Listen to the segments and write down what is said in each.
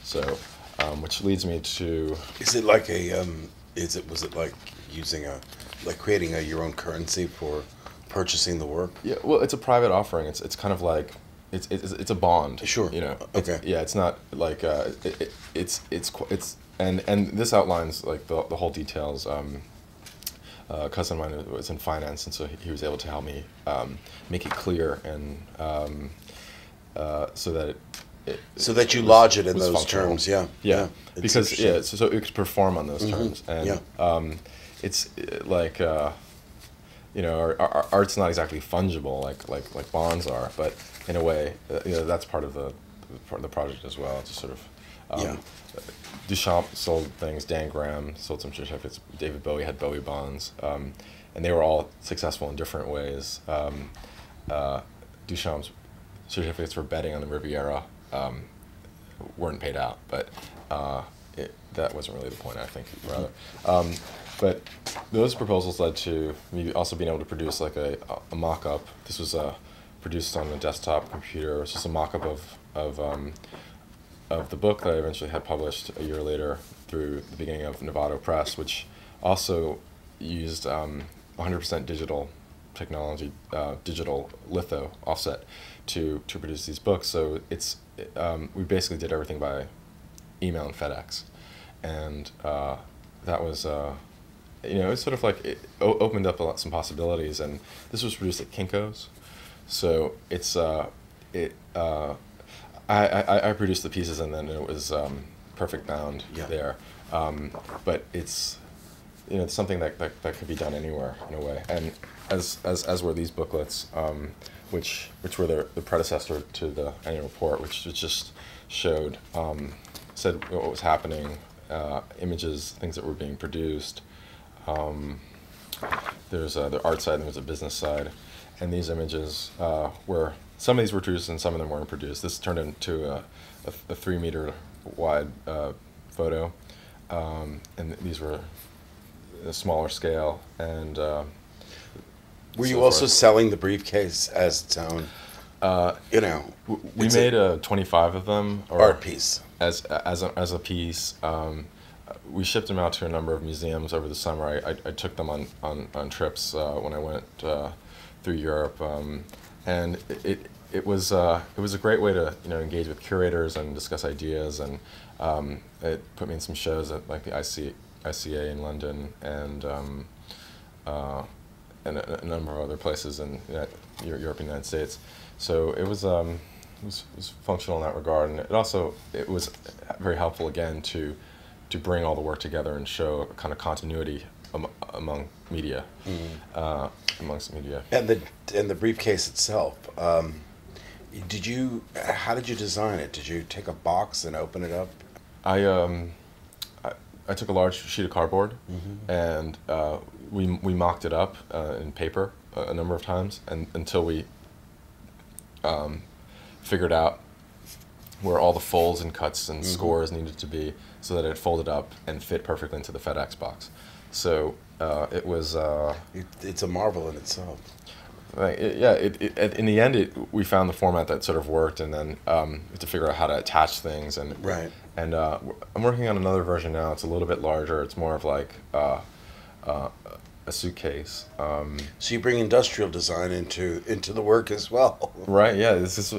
So, which leads me to. Is it like a was it like using like creating your own currency for purchasing the work? Yeah, well, it's a private offering. It's kind of like it's a bond. Sure. You know. Okay. It's not like and this outlines like the whole details. A cousin of mine was in finance, and so he was able to help me make it clear and so that so that you lodge it in those functional. terms, yeah. Yeah, because so it could perform on those terms, and yeah. It's like you know, our art's not exactly fungible like bonds are, but in a way, you know, that's part of the project as well. Just sort of Duchamp sold things, Dan Graham sold some certificates, David Bowie had Bowie bonds, and they were all successful in different ways. Duchamp's certificates for betting on the Riviera weren't paid out, but that wasn't really the point, I think, rather. But those proposals led to me also being able to produce like a mock-up. This was produced on a desktop computer. It was just a mock-up of the book that I eventually had published a year later through the beginning of Novato Press, which also used 100% digital technology, digital litho offset to produce these books. So we basically did everything by email and FedEx, and that was you know, it's sort of like it opened up some possibilities. And this was produced at Kinko's, so it's I produced the pieces, and then it was perfect bound there. But it's, you know, it's something that could be done anywhere in a way. And as were these booklets, which were the predecessor to the annual report, which just showed said what was happening, images, things that were being produced. There's the art side and there's a business side, and these images were. Some of these were produced and some of them weren't produced. This turned into a 3-meter wide photo, and these were a smaller scale. And were you also selling the briefcase as its own? You know, we made 25 of them, or art piece as a piece. We shipped them out to a number of museums over the summer. I took them on trips when I went through Europe. And it was a great way to, you know, engage with curators and discuss ideas, and it put me in some shows at like the ICA in London and a number of other places in Europe and the United States. So it was functional in that regard, and it was very helpful again to bring all the work together and show a kind of continuity among media, amongst media. And the briefcase itself. How did you design it? Did you take a box and open it up? I took a large sheet of cardboard, and we mocked it up in paper a number of times, and until we figured out where all the folds and cuts and scores needed to be, so that it folded up and fit perfectly into the FedEx box. So it was. It's a marvel in itself. In the end, we found the format that sort of worked, and then we had to figure out how to attach things. And right. And I'm working on another version now. It's a little bit larger. It's more of like a suitcase. So you bring industrial design into the work as well. Right. Yeah. This is.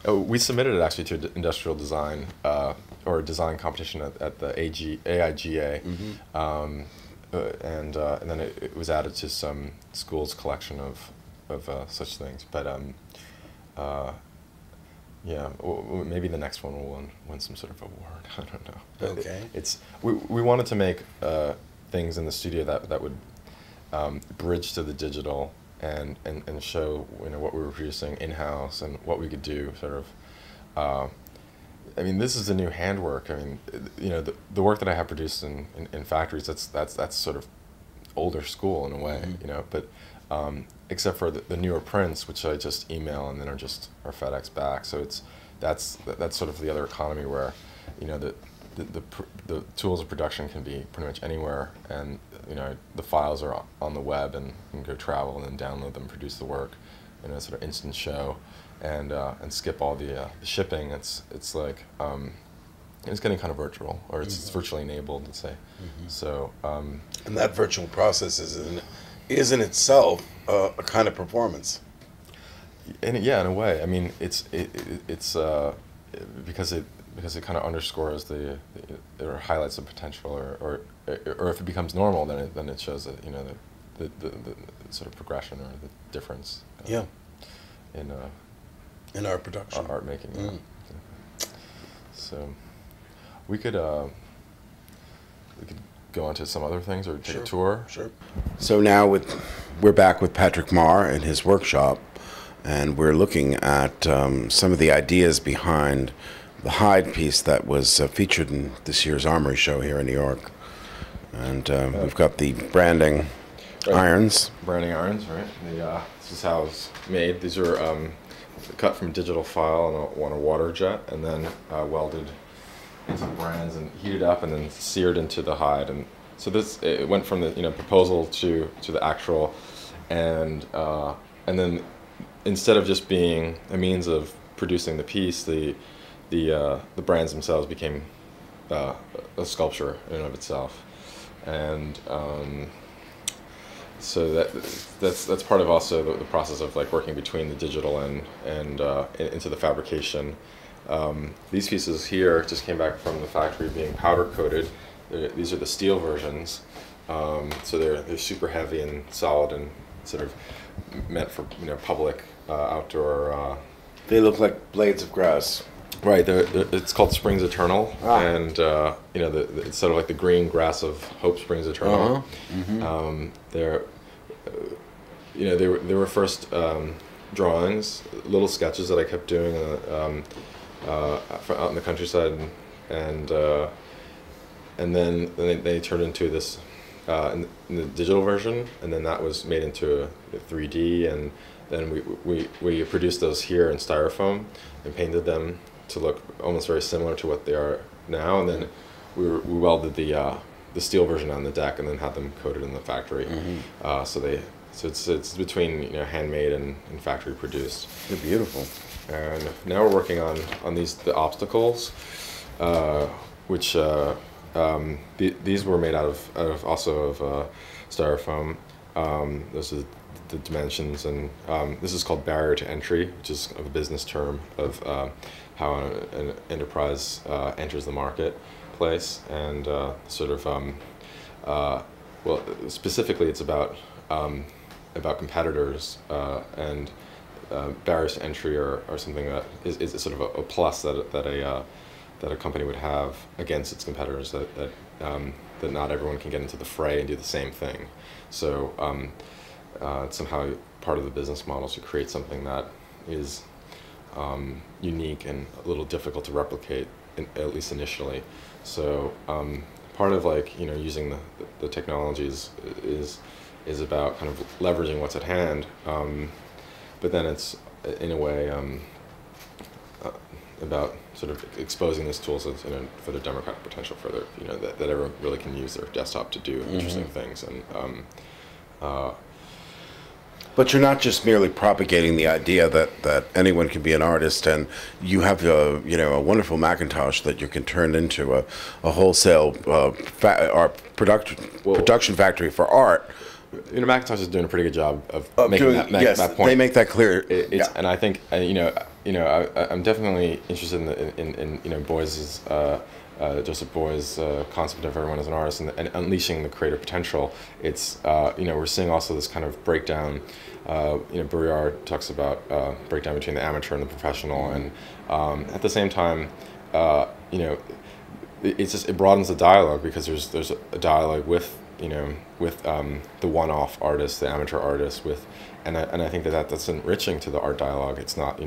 We submitted it actually to industrial design or a design competition at the AIGA. And then it was added to some schools' collection of such things. But yeah, maybe the next one will win some sort of award. I don't know. But okay. We wanted to make things in the studio that would bridge to the digital and show, you know, what we were producing in house and what we could do. Sort of. I mean, this is the new handwork. I mean, you know, the work that I have produced in factories, that's sort of older school in a way, you know. But except for the newer prints, which I just email and then are FedEx back. So that's sort of the other economy where, you know, the tools of production can be pretty much anywhere, and you know, the files are on the web, and you can go travel and then download them, produce the work in a sort of instant show. And skip all the shipping. It's like it's getting kind of virtual, or it's virtually enabled, let's say. So, and that virtual process is in itself a kind of performance. yeah, in a way. I mean, it's because it kind of underscores or highlights the potential, or if it becomes normal, then it shows that, you know, the sort of progression or the difference. In art production, art making. Yeah. So we could go on to some other things, or take a tour. Sure. So now we're back with Patrick Marr in his workshop, and we're looking at some of the ideas behind the hide piece that was featured in this year's Armory show here in New York. And we've got the branding irons. Branding irons, right? This is how it's made. These are cut from digital file on a water jet, and then welded into the brands and heated up, and then seared into the hide. And so it went from the proposal to the actual, and then instead of just being a means of producing the piece, the brands themselves became a sculpture in and of itself, and so that's part of also the process of like working between the digital and into the fabrication. These pieces here just came back from the factory being powder coated. These are the steel versions, so they're super heavy and solid and sort of meant for public outdoor. They look like blades of grass. Right, it's called Springs Eternal, and it's sort of like the green grass of Hope Springs Eternal. They were first drawings, little sketches that I kept doing out in the countryside, and then they turned into this in the digital version, and then that was made into a 3D, and then we produced those here in styrofoam and painted them to look almost very similar to what they are now, and then we welded the steel version on the deck, and then had them coated in the factory. So it's between handmade and factory produced. They're beautiful. And now we're working on the obstacles, which these were made out of styrofoam. Those are the dimensions, and this is called barrier to entry, which is a business term of how an enterprise enters the marketplace, and well, specifically it's about competitors, and barriers to entry are something that is sort of a plus that a company would have against its competitors, that not everyone can get into the fray and do the same thing. So it's somehow part of the business model to create something that is unique and a little difficult to replicate, at least initially. So part of using the technologies is about kind of leveraging what's at hand, but then it's in a way about sort of exposing these tools for their democratic potential, for their that everyone really can use their desktop to do interesting things. And but you're not just merely propagating the idea that anyone can be an artist, and you have a wonderful Macintosh that you can turn into a wholesale production factory for art. Macintosh is doing a pretty good job of making that point. They make that clear. And I think I'm definitely interested in Boyce's Joseph Boy's concept of everyone as an artist, and unleashing the creative potential. It's we're seeing also this kind of breakdown. Bourriard talks about breakdown between the amateur and the professional, and at the same time, it broadens the dialogue, because there's a dialogue with the one-off artist, the amateur artist, and I think that's enriching to the art dialogue. It's not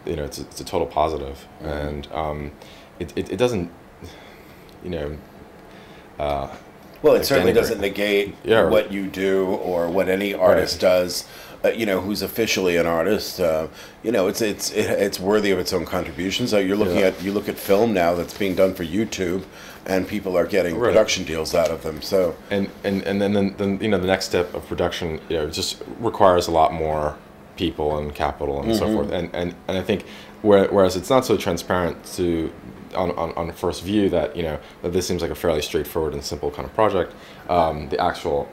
it's a total positive, and it doesn't well, it certainly doesn't negate what you do or what any artist does. Who's officially an artist? It's worthy of its own contribution. So you look at film now that's being done for YouTube, and people are getting production deals out of them. So and then the next step of production just requires a lot more people and capital and so forth. And I think whereas it's not so transparent to on first view that that this seems like a fairly straightforward and simple kind of project. The actual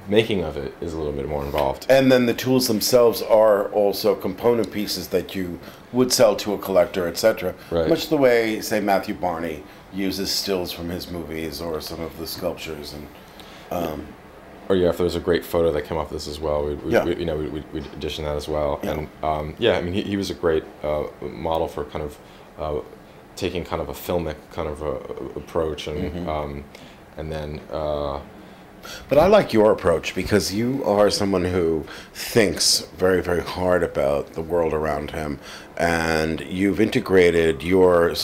making of it is a little bit more involved. And then the tools themselves are also component pieces that you would sell to a collector, etc. Right. Much the way, say, Matthew Barney uses stills from his movies or some of the sculptures. And or if there's a great photo that came off this as well, we'd edition that as well. Yeah. And I mean, he was a great model for kind of taking kind of a filmic kind of approach, and and then. But I like your approach because you are someone who thinks very, very hard about the world around him, and you've integrated your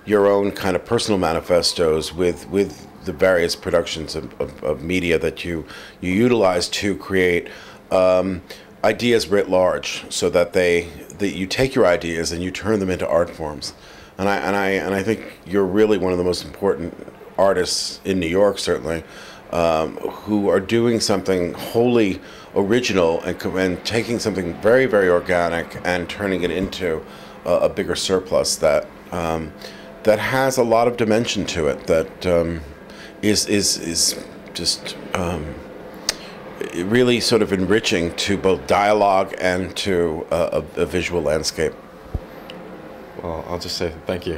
your own kind of personal manifestos with the various productions of media that you utilize to create ideas writ large, so that you take your ideas and you turn them into art forms, and I think you're really one of the most important artists in New York, certainly. Who are doing something wholly original and taking something very, very organic and turning it into a bigger surplus that has a lot of dimension to it, that is just really sort of enriching to both dialogue and to a visual landscape. Well, I'll just say thank you.